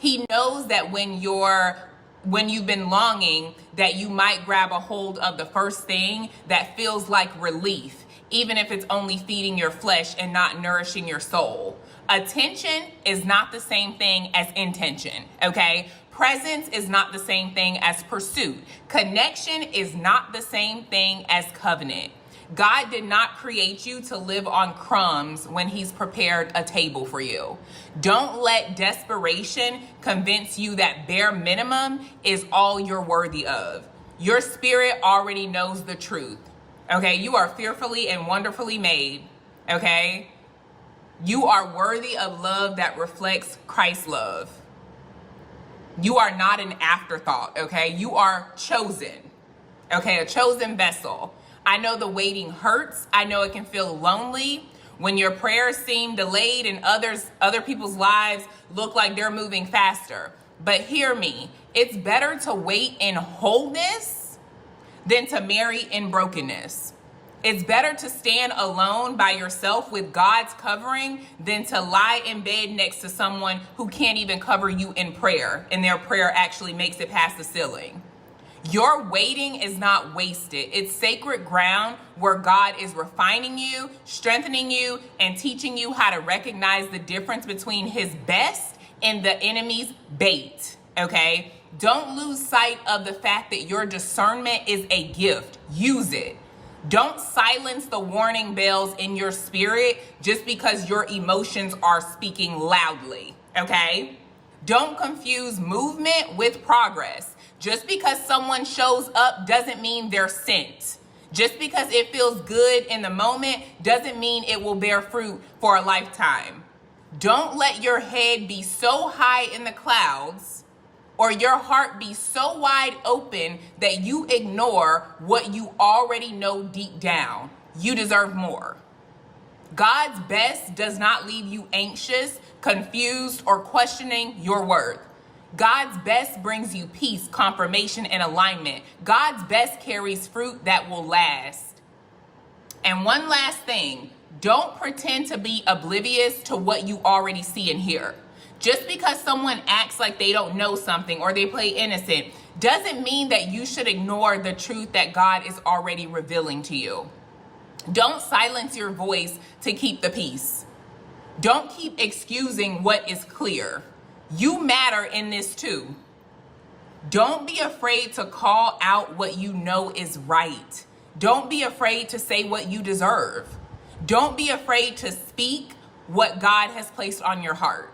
He knows that when you've been longing, that you might grab a hold of the first thing that feels like relief, even if it's only feeding your flesh and not nourishing your soul. Attention is not the same thing as intention, okay? Presence is not the same thing as pursuit. Connection is not the same thing as covenant. God did not create you to live on crumbs when he's prepared a table for you. Don't let desperation convince you that bare minimum is all you're worthy of. Your spirit already knows the truth. Okay, you are fearfully and wonderfully made. Okay, you are worthy of love that reflects Christ's love. You are not an afterthought. Okay, you are chosen. Okay, a chosen vessel. I know the waiting hurts. I know it can feel lonely when your prayers seem delayed and other people's lives look like they're moving faster. But hear me, it's better to wait in wholeness than to marry in brokenness. It's better to stand alone by yourself with God's covering than to lie in bed next to someone who can't even cover you in prayer, and their prayer actually makes it past the ceiling. Your waiting is not wasted. It's sacred ground where God is refining you, strengthening you, and teaching you how to recognize the difference between his best and the enemy's bait, okay? Don't lose sight of the fact that your discernment is a gift. Use it. Don't silence the warning bells in your spirit just because your emotions are speaking loudly, okay? Don't confuse movement with progress. Just because someone shows up doesn't mean they're sent. Just because it feels good in the moment doesn't mean it will bear fruit for a lifetime. Don't let your head be so high in the clouds or your heart be so wide open that you ignore what you already know deep down. You deserve more. God's best does not leave you anxious, confused, or questioning your worth. God's best brings you peace, confirmation, and alignment. God's best carries fruit that will last. And one last thing, don't pretend to be oblivious to what you already see and hear. Just because someone acts like they don't know something or they play innocent doesn't mean that you should ignore the truth that God is already revealing to you. Don't silence your voice to keep the peace. Don't keep excusing what is clear. You matter in this too. Don't be afraid to call out what you know is right. Don't be afraid to say what you deserve. Don't be afraid to speak what God has placed on your heart.